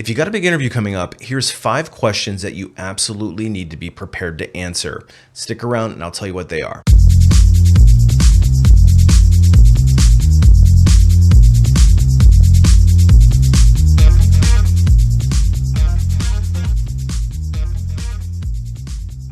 If you got a big interview coming up, here's 5 questions that you absolutely need to be prepared to answer. Stick around and I'll tell you what they are.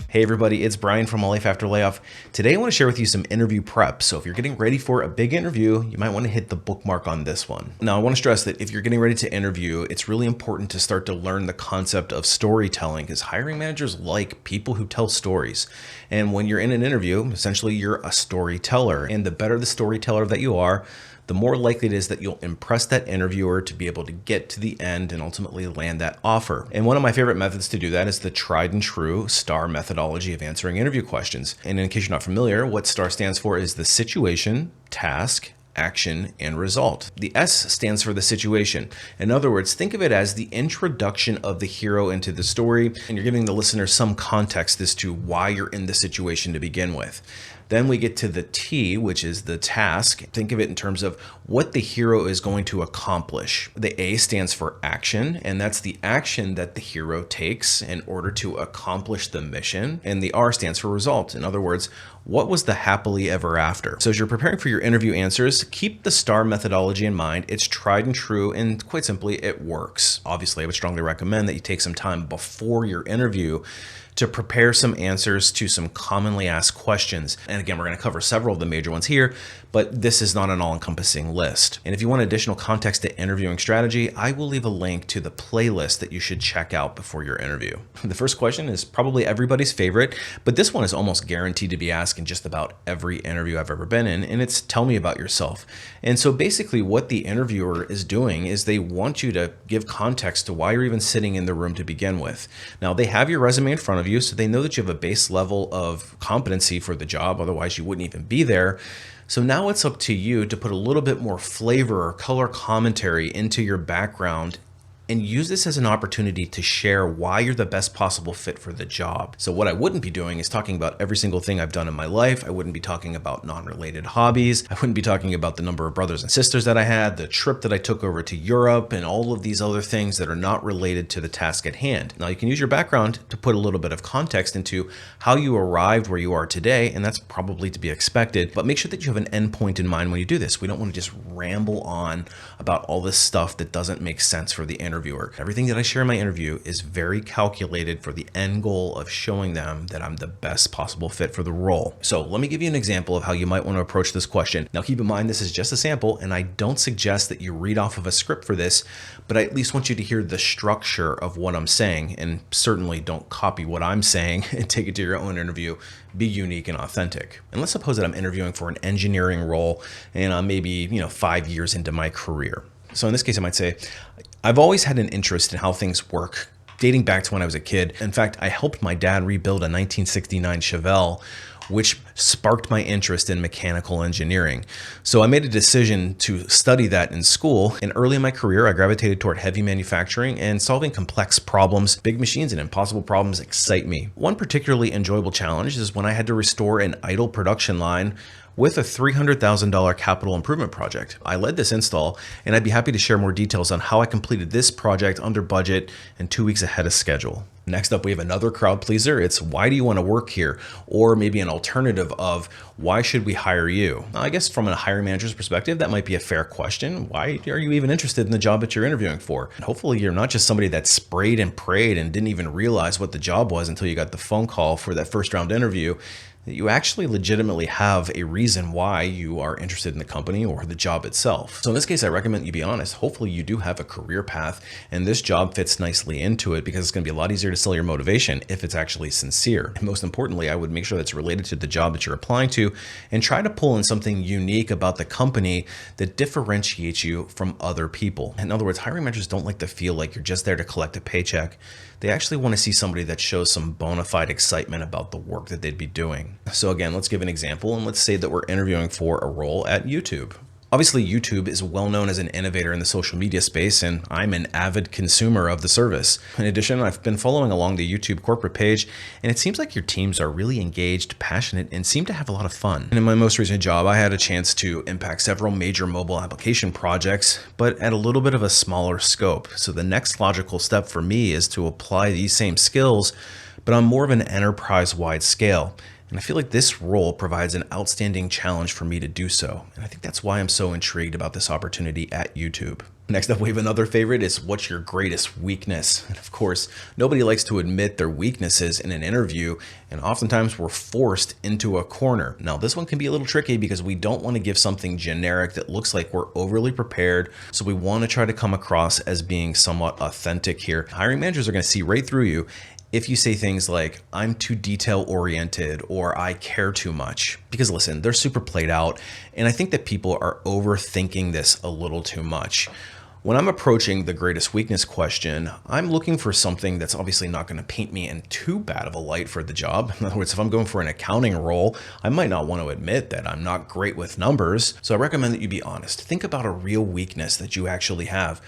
Hey everybody, it's Brian from A Life After Layoff. Today I want to share with you some interview prep. So if you're getting ready for a big interview, you might want to hit the bookmark on this one. Now I want to stress that if you're getting ready to interview, it's really important to start to learn the concept of storytelling, because hiring managers like people who tell stories. And when you're in an interview, essentially you're a storyteller. And the better the storyteller that you are, the more likely it is that you'll impress that interviewer to be able to get to the end and ultimately land that offer. And one of my favorite methods to do that is the tried and true STAR methodology of answering interview questions. And in case you're not familiar, what STAR stands for is the situation, task, action, and result. The S stands for the situation. In other words, think of it as the introduction of the hero into the story, and you're giving the listener some context as to why you're in the situation to begin with. Then we get to the T, which is the task. Think of it in terms of what the hero is going to accomplish. The A stands for action, and that's the action that the hero takes in order to accomplish the mission. And the R stands for result. In other words, what was the happily ever after? So as you're preparing for your interview answers, keep the STAR methodology in mind. It's tried and true, and quite simply, it works. Obviously, I would strongly recommend that you take some time before your interview to prepare some answers to some commonly asked questions. And again, we're going to cover several of the major ones here, but this is not an all-encompassing list. And if you want additional context to interviewing strategy, I will leave a link to the playlist that you should check out before your interview. The first question is probably everybody's favorite, but this one is almost guaranteed to be asked in just about every interview I've ever been in, and it's tell me about yourself. And so basically what the interviewer is doing is they want you to give context to why you're even sitting in the room to begin with. Now they have your resume in front of you, so they know that you have a base level of competency for the job, otherwise you wouldn't even be there. So now it's up to you to put a little bit more flavor or color commentary into your background and use this as an opportunity to share why you're the best possible fit for the job. So what I wouldn't be doing is talking about every single thing I've done in my life. I wouldn't be talking about non-related hobbies. I wouldn't be talking about the number of brothers and sisters that I had, the trip that I took over to Europe, and all of these other things that are not related to the task at hand. Now you can use your background to put a little bit of context into how you arrived where you are today, and that's probably to be expected, but make sure that you have an endpoint in mind when you do this. We don't want to just ramble on about all this stuff that doesn't make sense for the interviewer. Everything that I share in my interview is very calculated for the end goal of showing them that I'm the best possible fit for the role. So let me give you an example of how you might want to approach this question. Now keep in mind, this is just a sample, and I don't suggest that you read off of a script for this, but I at least want you to hear the structure of what I'm saying, and certainly don't copy what I'm saying and take it to your own interview. Be unique and authentic. And let's suppose that I'm interviewing for an engineering role and I'm maybe 5 years into my career. So in this case, I might say, I've always had an interest in how things work, dating back to when I was a kid. In fact, I helped my dad rebuild a 1969 Chevelle, which sparked my interest in mechanical engineering. So I made a decision to study that in school. And early in my career, I gravitated toward heavy manufacturing and solving complex problems. Big machines and impossible problems excite me. One particularly enjoyable challenge is when I had to restore an idle production line with a $300,000 capital improvement project. I led this install, and I'd be happy to share more details on how I completed this project under budget and 2 weeks ahead of schedule. Next up, we have another crowd pleaser. It's why do you want to work here? Or maybe an alternative of why should we hire you? I guess from a hiring manager's perspective, that might be a fair question. Why are you even interested in the job that you're interviewing for? And hopefully you're not just somebody that sprayed and prayed and didn't even realize what the job was until you got the phone call for that first round interview. That you actually legitimately have a reason why you are interested in the company or the job itself. So in this case, I recommend you be honest. Hopefully you do have a career path and this job fits nicely into it, because it's going to be a lot easier to sell your motivation if it's actually sincere. And most importantly, I would make sure that's related to the job that you're applying to, and try to pull in something unique about the company that differentiates you from other people. In other words, hiring managers don't like to feel like you're just there to collect a paycheck. They actually want to see somebody that shows some bona fide excitement about the work that they'd be doing. So again, let's give an example, and let's say that we're interviewing for a role at YouTube. Obviously, YouTube is well known as an innovator in the social media space, and I'm an avid consumer of the service. In addition, I've been following along the YouTube corporate page, and it seems like your teams are really engaged, passionate, and seem to have a lot of fun. And in my most recent job, I had a chance to impact several major mobile application projects, but at a little bit of a smaller scope. So the next logical step for me is to apply these same skills, but on more of an enterprise-wide scale. And I feel like this role provides an outstanding challenge for me to do so. And I think that's why I'm so intrigued about this opportunity at YouTube. Next up, we have another favorite is what's your greatest weakness? And of course, nobody likes to admit their weaknesses in an interview, and oftentimes we're forced into a corner. Now, this one can be a little tricky because we don't want to give something generic that looks like we're overly prepared. So we want to try to come across as being somewhat authentic here. Hiring managers are going to see right through you if you say things like, I'm too detail oriented or I care too much. Because listen, they're super played out, and I think that people are overthinking this a little too much. When I'm approaching the greatest weakness question, I'm looking for something that's obviously not going to paint me in too bad of a light for the job. In other words, if I'm going for an accounting role, I might not want to admit that I'm not great with numbers. So I recommend that you be honest. Think about a real weakness that you actually have.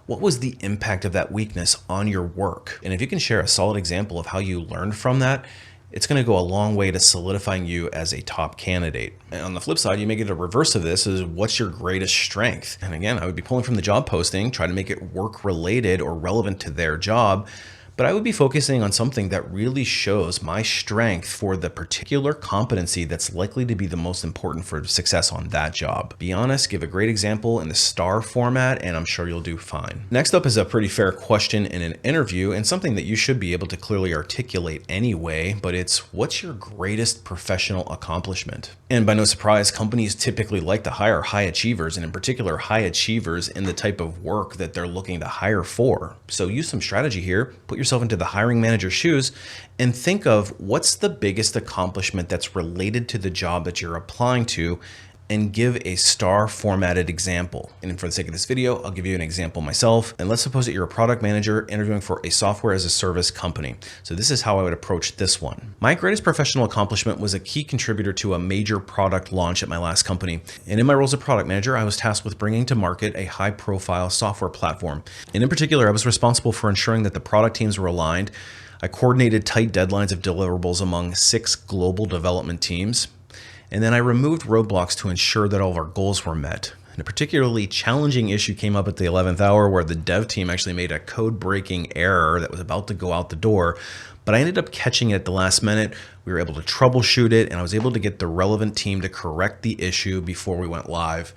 What was the impact of that weakness on your work? And if you can share a solid example of how you learned from that, it's going to go a long way to solidifying you as a top candidate. And on the flip side, you may get a reverse of this is what's your greatest strength? And again, I would be pulling from the job posting, try to make it work related or relevant to their job. But I would be focusing on something that really shows my strength for the particular competency that's likely to be the most important for success on that job. Be honest, give a great example in the STAR format, and I'm sure you'll do fine. Next up is a pretty fair question in an interview, and something that you should be able to clearly articulate anyway, but it's what's your greatest professional accomplishment? And by no surprise, companies typically like to hire high achievers, and in particular, high achievers in the type of work that they're looking to hire for. So use some strategy here, put yourself into the hiring manager's shoes and think of what's the biggest accomplishment that's related to the job that you're applying to, and give a STAR formatted example. And for the sake of this video, I'll give you an example myself. And let's suppose that you're a product manager interviewing for a software as a service company. So this is how I would approach this one. My greatest professional accomplishment was a key contributor to a major product launch at my last company. And in my role as a product manager, I was tasked with bringing to market a high profile software platform. And in particular, I was responsible for ensuring that the product teams were aligned. I coordinated tight deadlines of deliverables among 6 global development teams. And then I removed roadblocks to ensure that all of our goals were met. And a particularly challenging issue came up at the 11th hour where the dev team actually made a code-breaking error that was about to go out the door. But I ended up catching it at the last minute. We were able to troubleshoot it, and I was able to get the relevant team to correct the issue before we went live.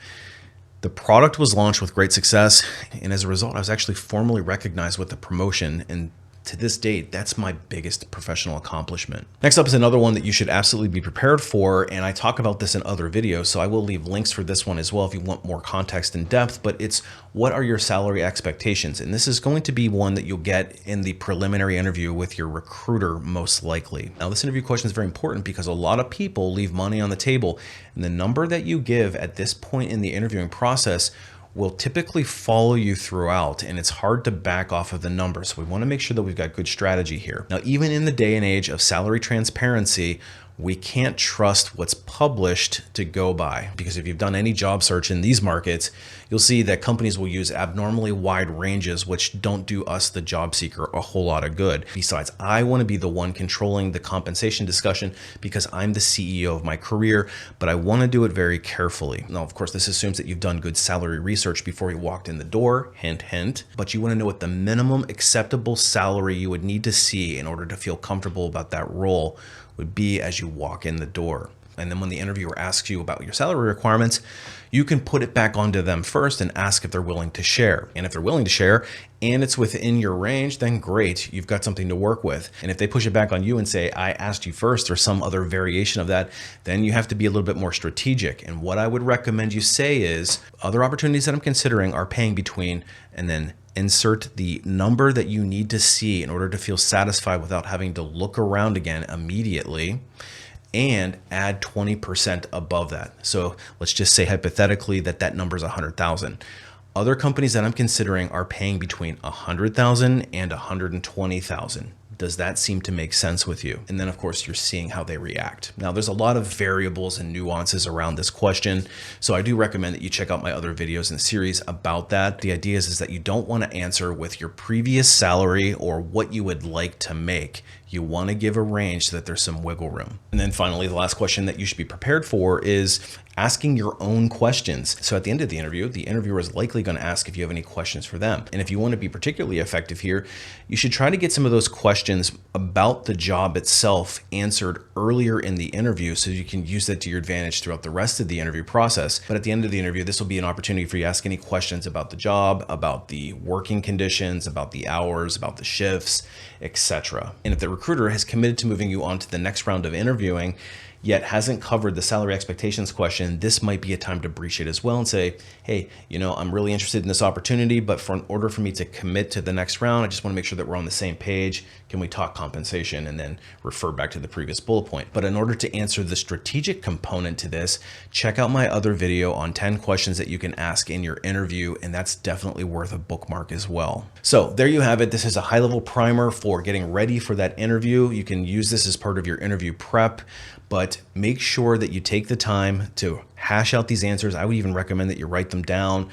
The product was launched with great success, and as a result, I was actually formally recognized with a promotion, and to this date, that's my biggest professional accomplishment. Next up is another one that you should absolutely be prepared for, and I talk about this in other videos, so I will leave links for this one as well if you want more context and depth, but it's what are your salary expectations? And this is going to be one that you'll get in the preliminary interview with your recruiter most likely. Now, this interview question is very important because a lot of people leave money on the table, and the number that you give at this point in the interviewing process will typically follow you throughout, and it's hard to back off of the numbers. So we want to make sure that we've got good strategy here. Now, even in the day and age of salary transparency, we can't trust what's published to go by, because if you've done any job search in these markets, you'll see that companies will use abnormally wide ranges, which don't do us, the job seeker, a whole lot of good. Besides, I want to be the one controlling the compensation discussion because I'm the CEO of my career, but I want to do it very carefully. Now, of course, this assumes that you've done good salary research before you walked in the door, hint, hint, but you want to know what the minimum acceptable salary you would need to see in order to feel comfortable about that role would be as you walk in the door. And then when the interviewer asks you about your salary requirements, you can put it back onto them first and ask if they're willing to share. And if they're willing to share and it's within your range, then great, you've got something to work with. And if they push it back on you and say, I asked you first, or some other variation of that, then you have to be a little bit more strategic. And what I would recommend you say is, other opportunities that I'm considering are paying between, and then insert the number that you need to see in order to feel satisfied without having to look around again immediately, and add 20% above that. So let's just say hypothetically that number is 100,000. Other companies that I'm considering are paying between 100,000 and 120,000. Does that seem to make sense with you? And then of course you're seeing how they react. Now there's a lot of variables and nuances around this question. So I do recommend that you check out my other videos in the series about that. The idea is that you don't want to answer with your previous salary or what you would like to make. You want to give a range so that there's some wiggle room. And then finally, the last question that you should be prepared for is asking your own questions. So at the end of the interviewer is likely going to ask if you have any questions for them. And if you want to be particularly effective here, you should try to get some of those questions about the job itself answered earlier in the interview so you can use that to your advantage throughout the rest of the interview process. But at the end of the interview, this will be an opportunity for you to ask any questions about the job, about the working conditions, about the hours, about the shifts, etc. And if the recruiter has committed to moving you on to the next round of interviewing, yet hasn't covered the salary expectations question, this might be a time to breach it as well and say, hey, I'm really interested in this opportunity, but in order for me to commit to the next round, I just want to make sure that we're on the same page. Can we talk compensation? And then refer back to the previous bullet point. But in order to answer the strategic component to this, check out my other video on 10 questions that you can ask in your interview, and that's definitely worth a bookmark as well. So there you have it. This is a high-level primer for getting ready for that interview. You can use this as part of your interview prep, but make sure that you take the time to hash out these answers. I would even recommend that you write them down.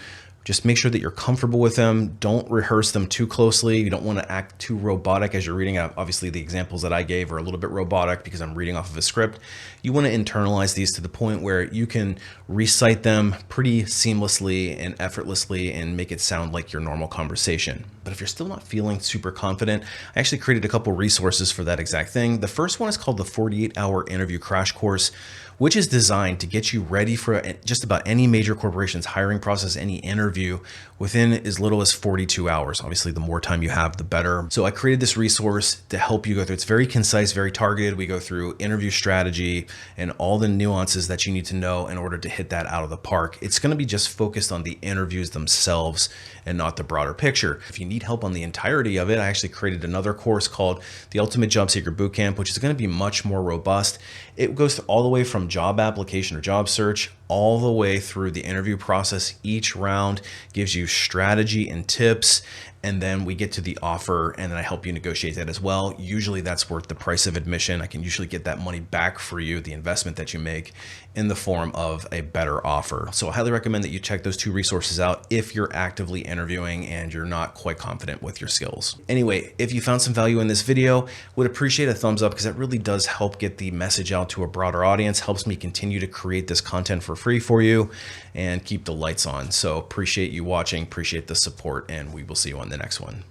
Just make sure that you're comfortable with them. Don't rehearse them too closely. You don't want to act too robotic as you're reading out. Obviously, the examples that I gave are a little bit robotic because I'm reading off of a script. You want to internalize these to the point where you can recite them pretty seamlessly and effortlessly and make it sound like your normal conversation. But if you're still not feeling super confident, I actually created a couple resources for that exact thing. The first one is called the 48-Hour Interview Crash Course, which is designed to get you ready for just about any major corporation's hiring process, any interview within as little as 42 hours. Obviously, the more time you have, the better. So I created this resource to help you go through. It's very concise, very targeted. We go through interview strategy and all the nuances that you need to know in order to hit that out of the park. It's going to be just focused on the interviews themselves and not the broader picture. If you need help on the entirety of it, I actually created another course called the Ultimate Job Seeker Bootcamp, which is going to be much more robust. It goes all the way from job application or job search all the way through the interview process. Each round gives you strategy and tips, and then we get to the offer, and then I help you negotiate that as well. Usually that's worth the price of admission. I can usually get that money back for you, the investment that you make, in the form of a better offer. So I highly recommend that you check those two resources out if you're actively interviewing and you're not quite confident with your skills. Anyway, if you found some value in this video, would appreciate a thumbs up because that really does help get the message out to a broader audience, helps me continue to create this content for free for you and keep the lights on. So appreciate you watching, appreciate the support, and we will see you on the next one.